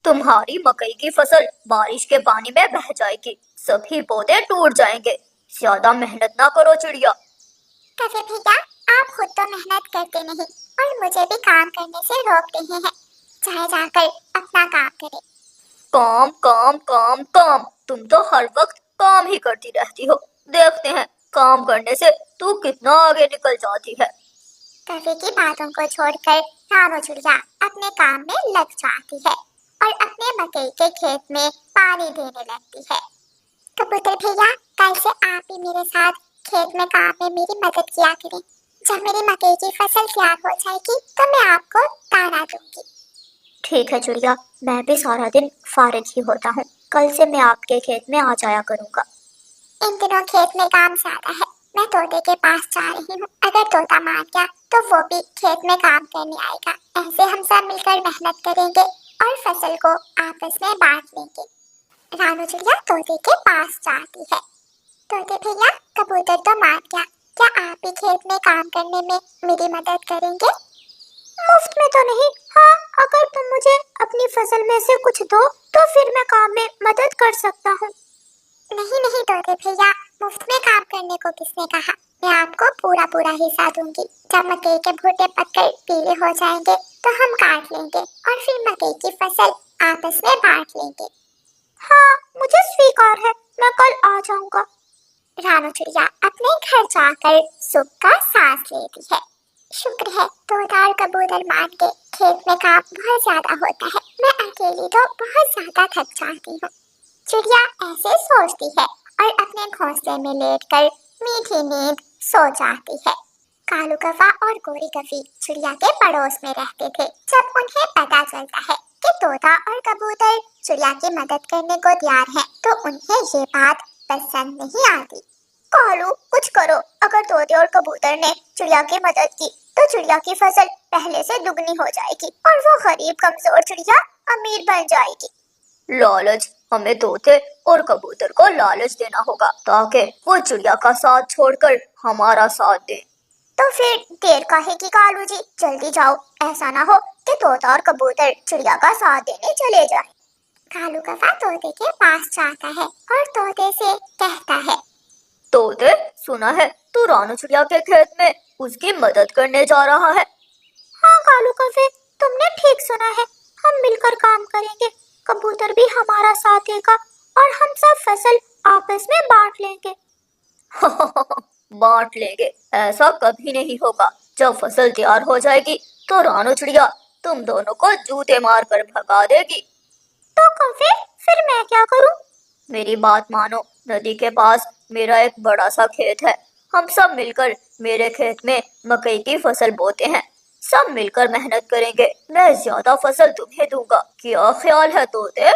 तुम्हारी मकई की फसल बारिश के पानी में बह जाएगी, सभी पौधे टूट जाएंगे। ज्यादा मेहनत ना करो चिड़िया। कभी भैया, आप खुद तो मेहनत करते नहीं और मुझे भी काम करने से रोक रहे हैं। चाहे जाकर अपना काम करें। काम काम काम काम, तुम तो हर वक्त काम ही करती रहती हो। देखते हैं काम करने से तू कितना आगे निकल जाती है। कभी की बातों को छोड़कर रानो चिड़िया अपने काम में लग जाती है और अपने मकई के खेत में पानी देने लगती है। कबूतर भैया, कल से आप भी मेरे साथ खेत में काम में मेरी मदद किया करें। जब मेरी मकई की फसल तैयार हो जाएगी तो मैं आपको दाना दूंगी। ठीक है चिड़िया, मैं भी सारा दिन फारिग ही होता हूँ। कल से मैं आपके खेत में आ जाया करूँगा। इन दिनों खेत में काम ज्यादा है। मैं तोते के पास जा रही हूँ। अगर तोता मान गया तो वो भी खेत में काम करने आएगा। ऐसे हम सब मिलकर मेहनत करेंगे और फसल को आपस में बांट लेंगे। रानू चिड़िया तोते के पास जाती है। तोते भैया, कबूतर तो मान गया। क्या आप भी खेत में काम करने में मेरी मदद करेंगे? मुफ्त में तो नहीं, हाँ अगर तुम मुझे अपनी फसल में से कुछ दो तो फिर मैं काम में मदद कर सकता हूँ। नहीं नहीं तोते भैया, मुफ्त में काम करने को किसने कहा? मैं आपको पूरा पूरा हिस्सा दूंगी। जब मकई के भुट्टे पककर पीले हो जाएंगे तो हम काट लेंगे और फिर मकई की फसल आपस में बांट लेंगे। हाँ, मुझे स्वीकार है, मैं कल आ जाऊंगा। रानू चिड़िया अपने घर जाकर सुख का सांस लेती है। शुक्र है तोता और कबूतर मान के खेत में काम बहुत ज्यादा होता है। मैं अकेली तो बहुत ज्यादा थक जाती हूँ। चिड़िया ऐसे सोचती है और अपने घोंसले में लेटकर मीठी नींद सो जाती है। कालू कौवा और गोरी कौवी चिड़िया के पड़ोस में रहते थे। जब उन्हें पता चलता है कि तोता और कबूतर चिड़िया की मदद करने को तैयार हैं, तो उन्हें ये बात पसंद नहीं आती। कालू, कुछ करो। अगर तोते और कबूतर ने चिड़िया की मदद की तो चिड़िया की फसल पहले से दुगनी हो जाएगी और वो गरीब कमजोर चिड़िया अमीर बन जाएगी। लालच, हमें तोते और कबूतर को लालच देना होगा ताकि वो चिड़िया का साथ छोड़कर हमारा साथ दे। तो फिर देर काहे की कालू जी, जल्दी जाओ। ऐसा ना हो कि तोता और कबूतर चिड़िया का साथ देने चले जाएं। कालू कौवा तोते के पास जाता है और तोते से कहता है, तोते, सुना है तू रानू चिड़िया के खेत में उसकी मदद करने जा रहा है। हाँ कालू कौवे, तुमने ठीक सुना है। हम मिलकर काम करेंगे, कबूतर भी हमारा साथ देगा और हम सब फसल आपस में बांट लेंगे। बांट लेंगे? ऐसा कभी नहीं होगा। जब फसल तैयार हो जाएगी तो रानू चिड़िया तुम दोनों को जूते मार कर भगा देगी। तो कौवे, फिर मैं क्या करूं? मेरी बात मानो, नदी के पास मेरा एक बड़ा सा खेत है। हम सब मिलकर मेरे खेत में मकई की फसल बोते हैं। सब मिलकर मेहनत करेंगे, मैं ज्यादा फसल तुम्हें दूंगा। क्या ख्याल है तोते?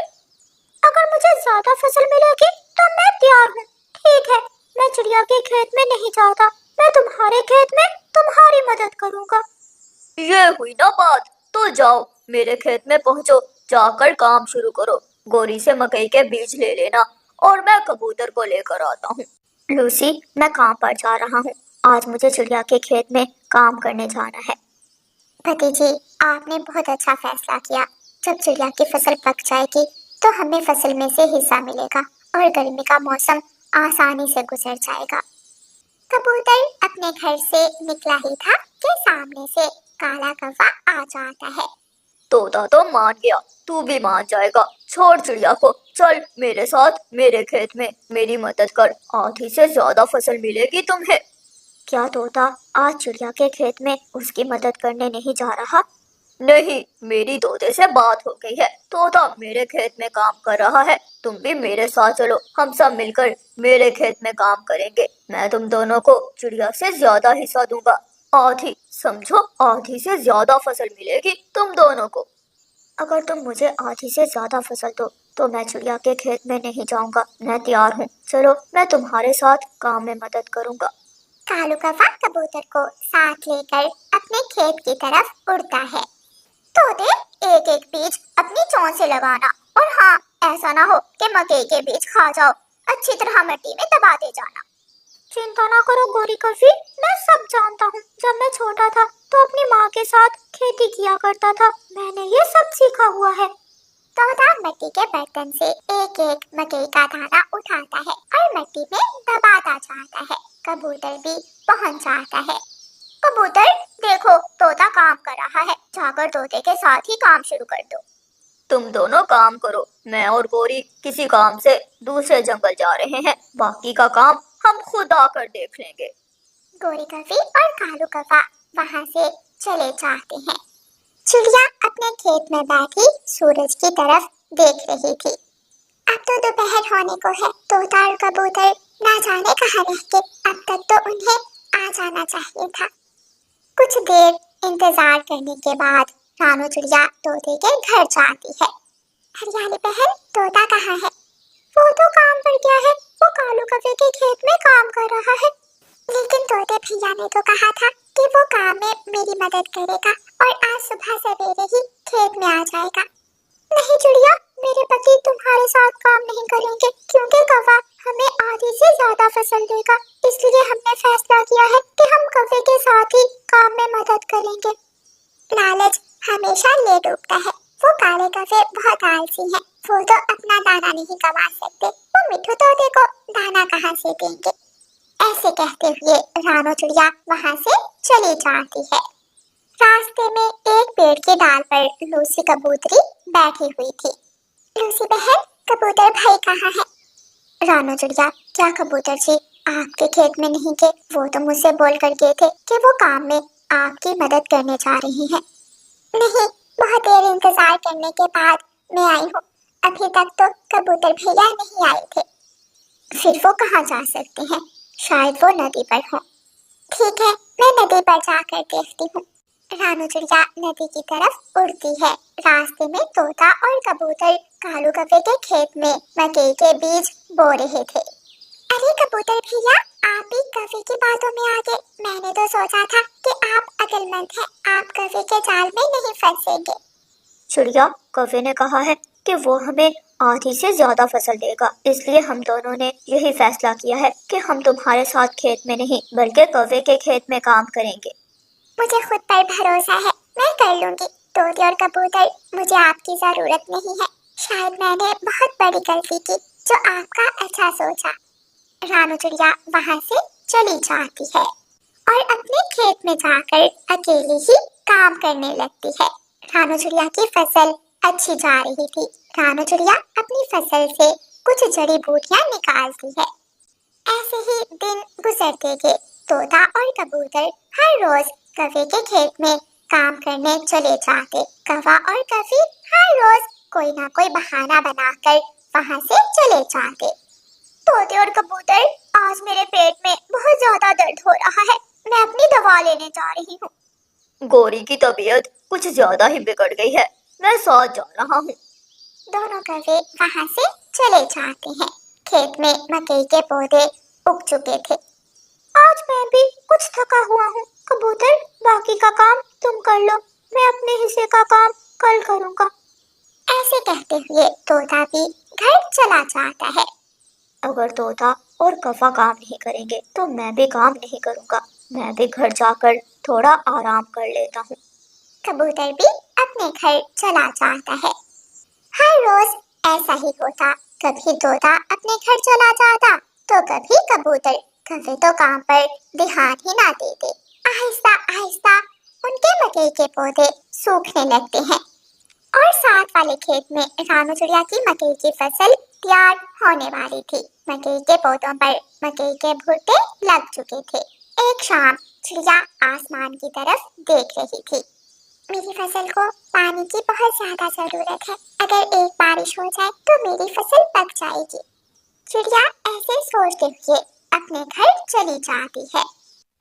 अगर मुझे ज्यादा फसल मिलेगी तो मैं तैयार हूँ। ठीक है, मैं चिड़िया के खेत में नहीं जाता, मैं तुम्हारे खेत में तुम्हारी मदद करूंगा। ये हुई ना बात, तो जाओ मेरे खेत में पहुंचो, जाकर काम शुरू करो। गोरी से मकई के बीज ले लेना और मैं कबूतर को लेकर आता हूँ। लूसी, मैं काम पर जा रहा हूँ। आज मुझे चिड़िया के खेत में काम करने जाना है। भतीजी, आपने बहुत अच्छा फैसला किया। जब चिड़िया की फसल पक जाएगी तो हमें फसल में से हिस्सा मिलेगा और गर्मी का मौसम आसानी से गुजर जाएगा। कबूतर अपने घर से निकला ही था कि सामने से काला कौवा आ जाता है। तोता तो मान गया, तू भी मान जाएगा। छोड़ चिड़िया को, चल मेरे साथ मेरे खेत में मेरी मदद कर। आधी से ज्यादा फसल मिलेगी तुम्हें। क्या तोता आज चिड़िया के खेत में उसकी मदद करने नहीं जा रहा? नहीं, मेरी तोते से बात हो गई है। तोता मेरे खेत में काम कर रहा है, तुम भी मेरे साथ चलो। हम सब मिलकर मेरे खेत में काम करेंगे। मैं तुम दोनों को चिड़िया से ज्यादा हिस्सा दूंगा। आधी, समझो, आधी से ज्यादा फसल मिलेगी तुम दोनों को। अगर तुम मुझे आधी से ज्यादा फसल दो तो मैं चिड़िया के खेत में नहीं जाऊंगा। मैं तैयार हूँ, चलो मैं तुम्हारे साथ काम में मदद करूंगा। कालू कौवा कबूतर को साथ लेकर अपने खेत की तरफ उड़ता है। तोते, एक एक बीज अपनी चोंच से लगाना और हाँ, ऐसा ना हो कि मकई के बीज खा जाओ। अच्छी तरह मिट्टी में दबाते जाना। चिंता ना करो गोरी कौवी, मैं सब जानता हूँ। जब मैं छोटा था तो अपनी माँ के साथ खेती किया करता था, मैंने ये सब सीखा हुआ है। तोता, मिट्टी के बर्तन से एक एक मकई का दाना उठाता है और मिट्टी में दबाता जाता है। कबूतर भी पहुंच जाता है। कबूतर, देखो तोता काम कर रहा है, जाकर तोते के साथ ही काम शुरू कर दो। तुम दोनों काम करो, मैं और गोरी किसी काम से दूसरे जंगल जा रहे हैं, बाकी का काम हम खुद आकर देख लेंगे। गोरी कौवे और कालू कौवा वहाँ से चले जाते हैं। चिड़िया अपने खेत में बैठी सूरज की तरफ देख रही थी। अब तो दोपहर होने को है। तोता और कबूतर ना जाने कहाँ रह गए। अब तक तो उन्हें आ जाना चाहिए था। कुछ देर इंतजार करने के बाद रानू चिड़िया तोते के घर जाती है। हरियाली बहन, तोता कहाँ है? वो तो काम पर गया है। वो कालू कौवे के खेत में काम कर रहा है। लेकिन तोते भैया ने तो कहा था कि वो काम में मेरी मदद करेगा और आज सुबह सवेरे ही खेत में आ जाएगा। नहीं चिड़िया, मेरे पति तुम्हारे साथ काम नहीं करेंगे क्योंकि कौवा हमें आधी से ज्यादा फसल देगा। इसलिए हमने फैसला किया है कि हम कौवे के साथ ही काम में मदद करेंगे। लालच हमेशा ले डूबता है। वो काले कौवे बहुत आलसी हैं। वो तो अपना दाना नहीं कमा सकते। वो मिठू तोते को दाना कहाँ से देंगे? ऐसे कहते हुए रानू चिड़िया वहाँ से चली जाती है। रास्ते में एक पेड़ की डाल पर लूसी कबूतरी बैठी हुई थी। लूसी बहन, कबूतर भाई कहाँ है? रानू चिड़िया, क्या कबूतर जी आपके खेत में नहीं गए? वो तो मुझसे बोल कर गए थे कि वो काम में आपकी मदद करने जा रही हैं। नहीं, बहुत देर इंतजार करने के बाद मैं आई हूँ। अभी तक तो कबूतर भैया नहीं आए थे। फिर वो कहाँ जा सकते हैं? शायद वो नदी पर हो। ठीक है, मैं नदी पर जाकर देखती हूँ। रानू चिड़िया नदी की तरफ उड़ती है। रास्ते में तोता और कबूतर कालू कौवे के खेत में मकई के बीज बो रहे थे। अरे कबूतर भैया, आप भी कौवे की बातों में आ गए। मैंने तो सोचा था कि आप अक्लमंद हैं, आप कौवे के जाल में नहीं फंसेंगे। चिड़िया, कौवे ने कहा है कि वो हमें आधी से ज्यादा फसल देगा, इसलिए हम दोनों ने यही फैसला किया है कि हम तुम्हारे साथ खेत में नहीं बल्कि कौवे के खेत में काम करेंगे। मुझे खुद पर भरोसा है, मैं कर लूंगी। तोते और कबूतर, मुझे आपकी जरूरत नहीं है। शायद मैंने बहुत बड़ी गलती की जो आपका अच्छा सोचा। रानू चिड़िया वहाँ से चली जाती है और अपने खेत में जाकर अकेली ही काम करने लगती है। रानू चिड़िया की फसल अच्छी जा रही थी। रानू चिड़िया अपनी फसल से कुछ जड़ी बूटियां निकालती है। ऐसे ही दिन गुजरते गए। तोता और कबूतर हर रोज कौवे के खेत में काम करने चले जाते। कौवा और कौवी हर रोज कोई ना कोई बहाना बनाकर वहाँ से चले जाते। तोते और कबूतर, आज मेरे पेट में बहुत ज्यादा दर्द हो रहा है, मैं अपनी दवा लेने जा रही हूँ। गोरी की तबीयत कुछ ज्यादा ही बिगड़ गई है, मैं साथ जा रहा हूँ। दोनों कौवे वहाँ से चले जाते हैं। खेत में मकई के पौधे उग चुके थे। आज मैं भी कुछ थका हुआ हूँ। कबूतर, बाकी का काम तुम कर लो, मैं अपने हिस्से का काम कल करूँगा। ऐसे कहते हुए तोता भी घर चला जाता है। अगर तोता और कौवा काम नहीं करेंगे तो मैं भी काम नहीं करूँगा। मैं भी घर जाकर थोड़ा आराम कर लेता हूँ। कबूतर भी अपने घर चला जाता है। हर रोज ऐसा ही होता। कभी तोता अपने घर चला जाता तो कभी कबूतर। कभी तो काम पर ध्यान ही ना देते। आहिस्ता आहिस्ता उनके मकई के पौधे सूखने लगते हैं और साथ वाले खेत में रानू चिड़िया की मकई की फसल तैयार होने वाली थी। मकई के पौधों पर मकई के भुट्टे लग चुके थे। एक शाम चिड़िया आसमान की तरफ देख रही थी। मेरी फसल को पानी की बहुत ज्यादा जरूरत है। अगर एक बारिश हो जाए तो मेरी फसल पक जाएगी। चिड़िया ऐसे सोचते हुए अपने घर चली जाती है।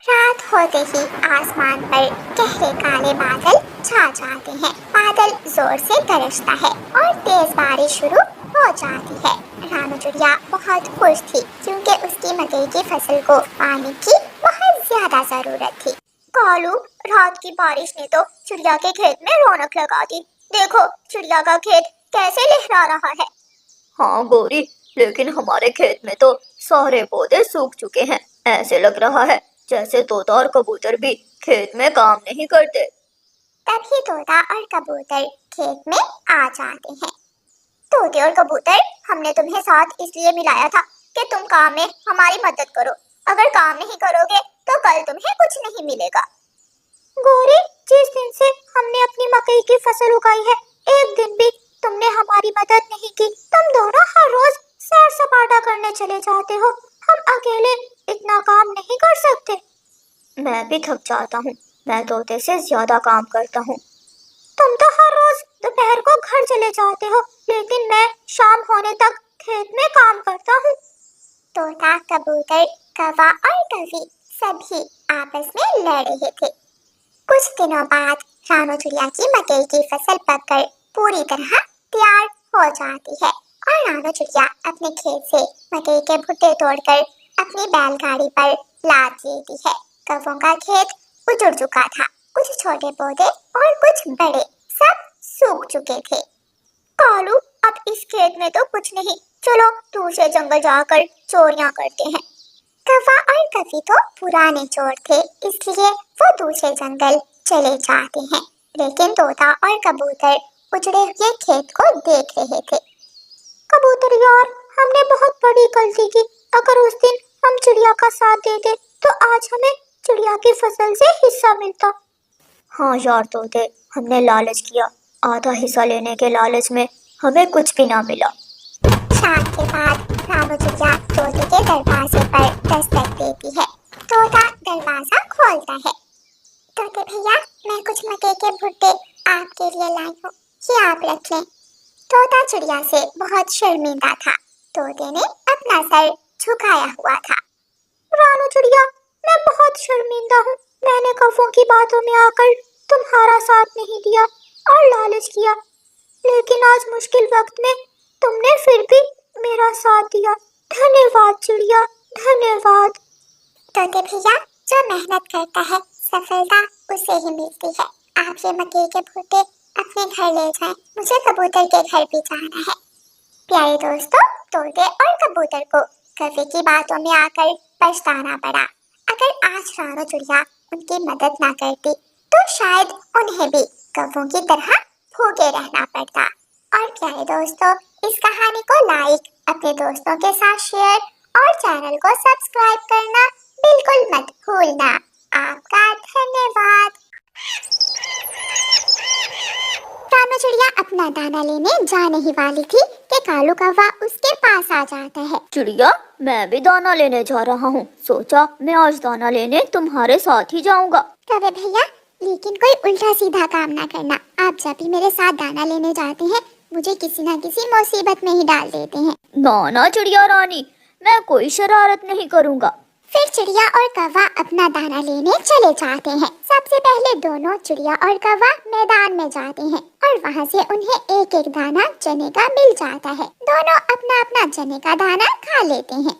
रात होते ही आसमान पर गहरे काले बादल छा जाते हैं। बादल जोर से गरजता है और तेज बारिश शुरू हो जाती है। रानू चिड़िया बहुत खुश थी क्योंकि उसकी मकई की फसल को पानी की बहुत ज्यादा जरूरत थी। कालू, रात की बारिश ने तो चिड़िया के खेत में रौनक लगा दी। देखो चिड़िया का खेत कैसे लहरा रहा है। हाँ गोरी, लेकिन हमारे खेत में तो सारे पौधे सूख चुके हैं। ऐसे लग रहा है जैसे तोता और कबूतर भी खेत में काम नहीं करते। तभी तोता और कबूतर खेत में आ जाते हैं। तोते और कबूतर, हमने तुम्हें साथ इसलिए मिलाया था कि तुम काम में हमारी मदद करो। अगर काम नहीं करोगे तो कल तुम्हें कुछ नहीं मिलेगा। गौरी, जिस दिन से हमने अपनी मकई की फसल उगाई है, एक दिन भी तुमने हमारी मदद नहीं की। तुम दोनों हर रोज सैर सपाटा करने चले जाते हो, हम अकेले इतना काम नहीं कर सकते। मैं भी थक जाता हूँ, मैं तोते से ज्यादा काम करता हूँ। तुम तो हर रोज दोपहर को घर चले जाते हो, लेकिन मैं शाम होने तक खेत में काम करता हूँ। तोता, कबूतर, कौवा और कवि सभी आपस में लड़ रहे थे। कुछ दिनों बाद रानू चिड़िया की मकई की फसल पककर पूरी तरह तैयार हो जाती है और रानू चिड़िया अपने खेत से मकई के भुट्टे तोड़कर अपनी बैलगाड़ी पर लाद लेती है। कौवों का खेत उजड़ चुका था, कुछ छोटे पौधे और कुछ बड़े सब सूख चुके थे। कालू, अब इस खेत में तो कुछ नहीं, चलो दूसरे जंगल जाकर चोरियां करते हैं। कौवा और कवि तो पुराने चोर थे, इसलिए वो दूसरे जंगल चले जाते हैं, लेकिन तोता और कबूतर उजड़े हुए खेत को देख रहे थे। कबूतर यार, हमने बहुत बड़ी गलती की। अगर उस दिन हम चिड़िया का साथ देते तो आज हमें चिड़िया की फसल से हिस्सा मिलता। हाँ यार तोते, हमने लालच किया, आधा हिस्सा लेने के लालच में हमें कुछ भी ना मिला। शाम के बाद रानू चिड़िया तोते के दरवाजे पर दस्तक देती है। तोता दरवाजा खोलता है। तोते भैया, मैं कुछ मकई के भुट्टे आपके लिए लाई हूँ, ये आप रख लें। तोता चिड़िया से बहुत शर्मिंदा था। तोते ने अपना सर झुकाया हुआ था। रानू चिड़िया, मैं बहुत शर्मिंदा हूँ। मैंने कौवों की बातों में आकर तुम्हारा साथ नहीं दिया और लालच किया, लेकिन आज मुश्किल वक्त में तुमने फिर भी मेरा साथ दिया। धन्यवाद चिड़िया, धन्यवाद। तोते भैया, जो मेहनत करता है सफलता उसे ही मिलती है। आप ये मकई के भुट्टे अपने घर ले जाएं, मुझे कबूतर के घर भी जाना है। प्यारे दोस्तों, तोते और कबूतर को कवि की बातों में आकर पछताना पड़ा। अगर आज रानू चिड़िया उनकी मदद ना करती तो शायद उन्हें भी कौवों की तरह भूखे रहना पड़ता। और प्यारे दोस्तों, इस कहानी को लाइक, अपने दोस्तों के साथ शेयर और चैनल को सब्सक्राइब करना बिल्कुल मत भूलना। आपका धन्यवाद। रानू चिड़िया अपना दाना लेने जाने ही वाली थी कि कालू कौवा उसके पास आ जाता है। चिड़िया, मैं भी दाना लेने जा रहा हूँ, सोचा मैं आज दाना लेने तुम्हारे साथ ही जाऊंगा। कौवे भैया, लेकिन कोई उल्टा सीधा काम ना करना। आप जब भी मेरे साथ दाना लेने जाते हैं, मुझे किसी न किसी मुसीबत में ही डाल देते हैं। ना ना चिड़िया रानी, मैं कोई शरारत नहीं करूँगा। फिर चिड़िया और कौवा अपना दाना लेने चले जाते हैं। सबसे पहले दोनों चिड़िया और कौवा मैदान में जाते हैं और वहाँ से उन्हें एक एक दाना चने का मिल जाता है। दोनों अपना अपना चने का दाना खा लेते हैं।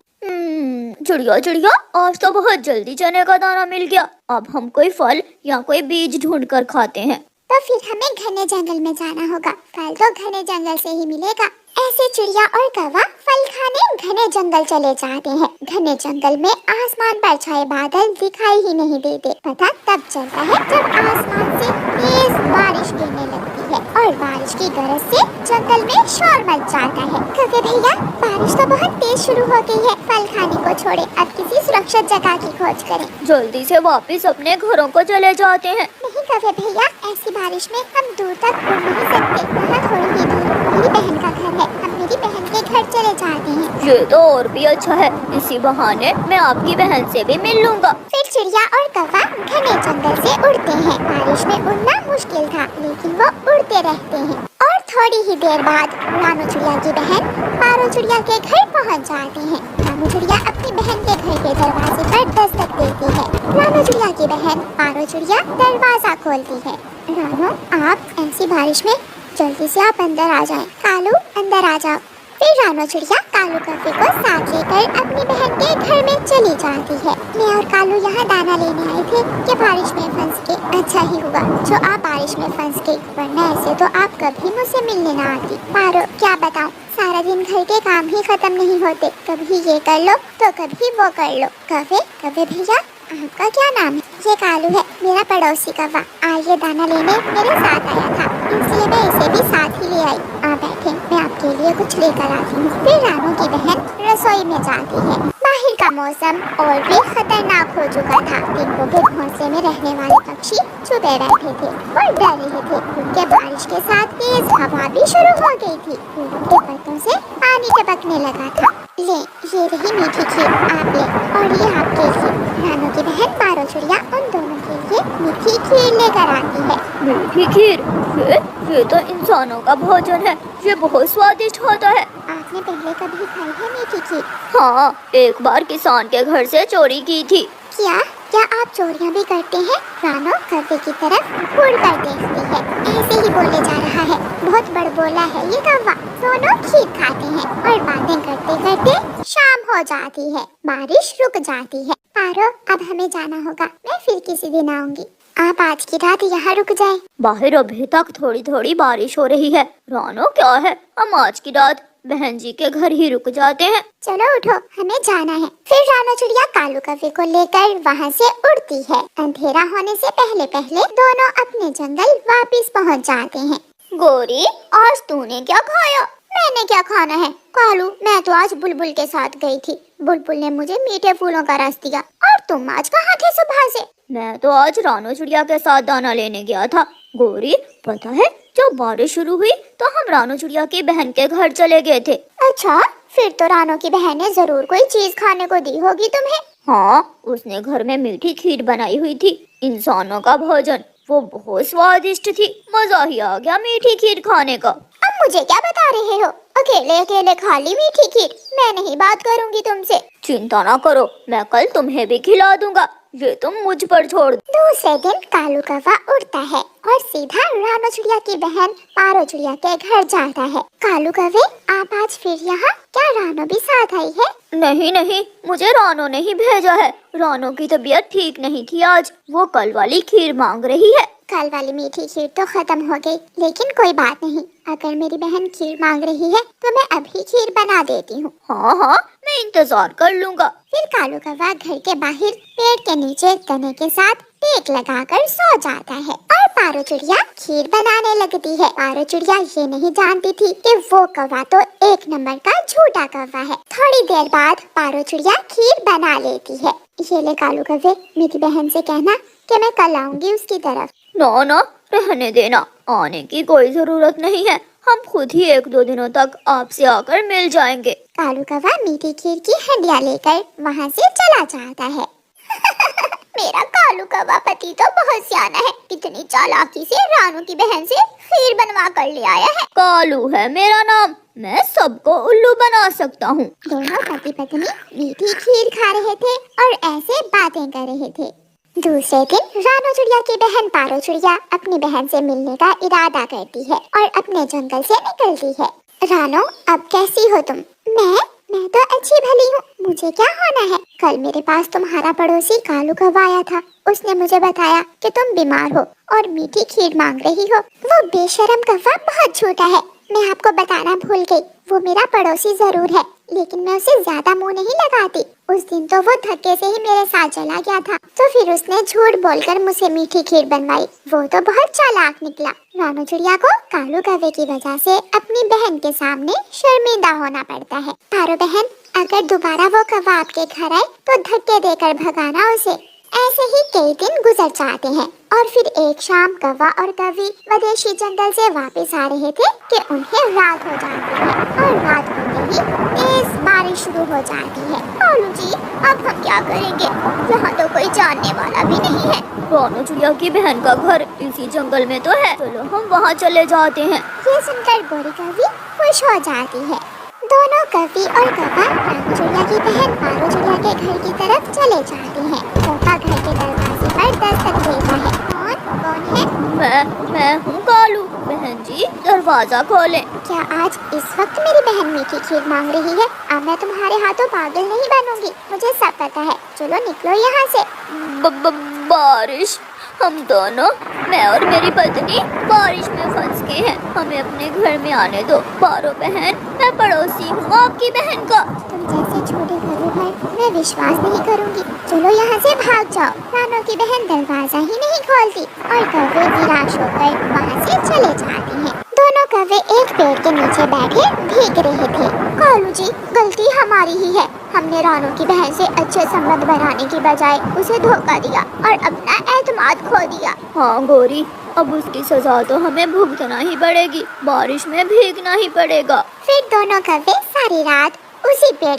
चिड़िया चिड़िया, आज तो बहुत जल्दी चने का दाना मिल गया। अब हम कोई फल या कोई बीज ढूंढ कर खाते हैं। तो फिर हमें घने जंगल में जाना होगा, फल तो घने जंगल से ही मिलेगा। ऐसे चिड़िया और कौवा फल खाने घने जंगल चले जाते हैं। घने जंगल में आसमान पर छाए बादल दिखाई ही नहीं देते। पता तब चलता है जब आसमान से तेज बारिश गिरने लगती है और बारिश की गरज से जंगल में शोर मच जाता है। कौवे भैया, बारिश तो बहुत तेज शुरू हो गई है, फल खाने को छोड़े अब किसी सुरक्षित जगह की खोज करें। जल्दी से वापस अपने घरों को चले जाते हैं। नहीं कौवे भैया, ऐसी बारिश में हम दूर तक उड़ नहीं सकते। यहाँ थोड़ी ही दूर मेरी बहन का घर है, हम मेरी बहन के घर चले जाते हैं। ये तो और भी अच्छा है, इसी बहाने मैं आपकी बहन से भी मिल लूंगा। फिर चिड़िया और कौवा घने जंगल से उड़ते हैं। बारिश में उड़ना मुश्किल था, लेकिन वो उड़ते रहते हैं। और थोड़ी ही देर बाद रानू चिड़िया की बहन पारो चिड़िया के घर पहुंच जाते हैं। रानू चिड़िया अपनी बहन के घर के दरवाजे पर दस्तक देती है। रानू चिड़िया की बहन पारो चिड़िया दरवाजा खोलती है। रानू, आप ऐसी बारिश में जल्दी से आप अंदर आ जाएं। कालू, अंदर आ जाओ। फिर रानू चिड़िया कालू कौवे को साथ लेकर अपनी बहन के घर में चली जाती है। मैं और कालू यहाँ दाना लेने आए थे कि बारिश में फंस के। अच्छा ही हुआ जो आप बारिश में फंस गई, वरना ऐसे तो आप कभी मुझसे मिलने ना आती। पारो, क्या बताऊँ, सारा दिन घर के काम ही खत्म नहीं होते। कभी ये कर लो तो कभी वो कर लो। कौवे भैया, आपका क्या नाम है? ये कालू है, मेरा पड़ोसी कौवा। आज ये दाना लेने मेरे साथ आया था, इसलिए मैं इसे भी साथ ही ले आई। आप बैठे, मैं आपके लिए लिए कुछ लेकर आती हूँ। फिर रानू की बहन रसोई में जाती है। बाहर का मौसम और भी खतरनाक हो चुका था। दिन को भी घोंसले में रहने वाले पक्षी छुपे बैठे थे और डर रहे थे, क्योंकि बारिश के साथ तेज हवा भी शुरू हो गई थी। फूलों के पत्तों से पानी टपकने लगा था। ले, ये रही मीठी खीर, आप ले, और ये आपके लिए। रानू की बहन पारो चिड़िया उन दोनों के लिए मीठी खीर लेकर आती है। मीठी खीर? ये तो इंसानों का भोजन है, ये बहुत स्वादिष्ट होता है। आपने पहले कभी खाई है मीठी खीर? हाँ, एक बार किसान के घर से चोरी की थी। क्या आप चोरियां भी करते हैं? रानो कौवे की तरफ घूर कर देखती है। ऐसे ही बोले जा रहा है, बहुत बड़बोला है ये कौवा। दोनों खीर खाते हैं और बातें करते करते शाम हो जाती है। बारिश रुक जाती है। पारो, अब हमें जाना होगा, मैं फिर किसी दिन आऊंगी। आप आज की रात यहाँ रुक जाए। बाहर अभी तक थोड़ी थोड़ी बारिश हो रही है। रानो, क्या है, हम आज की रात बहन जी के घर ही रुक जाते हैं। चलो उठो, हमें जाना है। फिर रानो चिड़िया कालू कौवे को लेकर वहाँ से उड़ती है। अंधेरा होने से पहले पहले दोनों अपने जंगल वापस पहुँच जाते हैं। गोरी, आज तूने क्या खाया? मैंने क्या खाना है कालू, मैं तो आज बुलबुल के साथ गई थी। बुलबुल ने मुझे मीठे फूलों का रस दिया। और तुम आज कहाँ थे सुबह से? मैं तो आज रानो चिड़िया के साथ दाना लेने गया था। गोरी, पता है, जब बारिश शुरू हुई तो हम रानो चिड़िया की बहन के घर चले गए थे। अच्छा, फिर तो रानो की बहन ने जरूर कोई चीज खाने को दी होगी तुम्हें। हाँ, उसने घर में मीठी खीर बनाई हुई थी, इंसानों का भोजन। वो बहुत स्वादिष्ट थी, मजा ही आ गया मीठी खीर खाने का। अब मुझे क्या बता रहे हो? अकेले अकेले खा ली मीठी खीर? मैं नहीं बात करूंगी तुमसे। चिंता ना करो, मैं कल तुम्हें भी खिला दूंगा, ये तुम मुझ पर छोड़ दो। दूसरे दिन कालू कौवा उड़ता है और सीधा रानो चिड़िया की बहन पारो चिड़िया के घर जाता है। कालू कौवे, आप आज फिर यहाँ? क्या रानो भी साथ आई है? नहीं नहीं, मुझे रानो ने ही भेजा है। रानो की तबीयत ठीक नहीं थी आज, वो कल वाली खीर मांग रही है। कल वाली मीठी खीर तो खत्म हो गई, लेकिन कोई बात नहीं। अगर मेरी बहन खीर मांग रही है तो मैं अभी खीर बना देती हूँ। हाँ हाँ, मैं इंतजार कर लूँगा। फिर कालू कौवा घर के बाहर पेड़ के नीचे तने के साथ टेक लगाकर सो जाता है और पारो चिड़िया खीर बनाने लगती है। पारो चिड़िया ये नहीं जानती थी कि वो कौवा तो एक नंबर का झूठा कौवा है। थोड़ी देर बाद पारो चिड़िया खीर बना लेती है। ये ले कालू कौवे, मेरी बहन से कहना कि मैं कल आऊंगी उसकी तरफ। ना ना, रहने देना, आने की कोई जरूरत नहीं है। हम खुद ही 1-2 दिनों तक आपसे आकर मिल जाएंगे। कालू कौवा मीठी खीर की हंडिया लेकर वहाँ से चला जाता है। मेरा कालू कौवा पति तो बहुत सियाना है, कितनी चालाकी से रानू की बहन से खीर बनवा कर ले आया है। कालू है मेरा नाम, मैं सबको उल्लू बना सकता हूँ। दोनों पति पत्नी मीठी खीर खा रहे थे और ऐसे बातें कर रहे थे। दूसरे दिन रानो चिड़िया की बहन पारो चिड़िया अपनी बहन से मिलने का इरादा करती है और अपने जंगल से निकलती है। रानो, अब कैसी हो तुम? मैं तो अच्छी भली हूँ, मुझे क्या होना है? कल मेरे पास तुम्हारा पड़ोसी कालू कौवा आया था। उसने मुझे बताया कि तुम बीमार हो और मीठी खीर मांग रही हो। वो बेशरम कौवा बहुत छोटा है, मैं आपको बताना भूल गई। वो मेरा पड़ोसी जरूर है, लेकिन मैं उसे ज्यादा मुंह नहीं लगाती। उस दिन तो वो धक्के से ही मेरे साथ चला गया था, तो फिर उसने झूठ बोलकर मुझसे मीठी खीर बनवाई। वो तो बहुत चालाक निकला। रानो चिड़िया को कालू कौवे की वजह से अपनी बहन के सामने शर्मिंदा होना पड़ता है। पारो बहन, अगर दोबारा वो कौवा आपके घर आए तो धक्के देकर भगाना उसे। ऐसे ही कई दिन गुजर जाते हैं और फिर एक शाम कौवा और कौवी विदेशी जंगल से वापस आ रहे थे कि उन्हें रात हो जाती है और रात होते ही तेज बारिश शुरू हो जाती है। कालू जी, अब हम क्या करेंगे? यहाँ तो कोई जानने वाला भी नहीं है। रानो चिड़िया की बहन का घर इसी जंगल में तो है, चलो हम वहाँ चले जाते हैं। ये सुनकर गोरी कौवी खुश हो जाती है। दोनों कौवी और कौवा रानो चिड़िया की बहन पारो चिड़िया के घर की तरफ चले जाते हैं। कौवा घर के दरवाजे पर दस्तक देता है। कौन है? मैं हूँ कालू। बहन जी, दरवाजा खोलें। क्या आज इस वक्त मेरी बहन मीठी खीर मांग रही है? अब मैं तुम्हारे हाथों पागल नहीं बनूंगी, मुझे सब पता है। चलो निकलो यहाँ से। बारिश, हम दोनों, मैं और मेरी पत्नी बारिश में फंस गए हैं, हमें अपने घर में आने दो। पारो बहन, मैं पड़ोसी हूँ आपकी बहन का। तुम जैसे छोटे घरों पर मैं विश्वास नहीं करूँगी। चलो यहाँ से भाग जाओ। रानो की बहन दरवाजा ही नहीं खोलती और कौवे निराश होकर वहाँ से चले जाते हैं। दोनों दोनों कौवे एक पेड़ के नीचे बैठे भीग रहे थे। कालू जी, गलती हमारी ही है। हमने रानू की बहन से अच्छे संबंध बनाने की बजाय उसे धोखा दिया और अपना एतमाद खो दिया। हाँ गौरी, अब उसकी सजा तो हमें भुगतना ही पड़ेगी, बारिश में भीगना ही पड़ेगा। फिर दोनों कौवे सारी रात उसी पेड़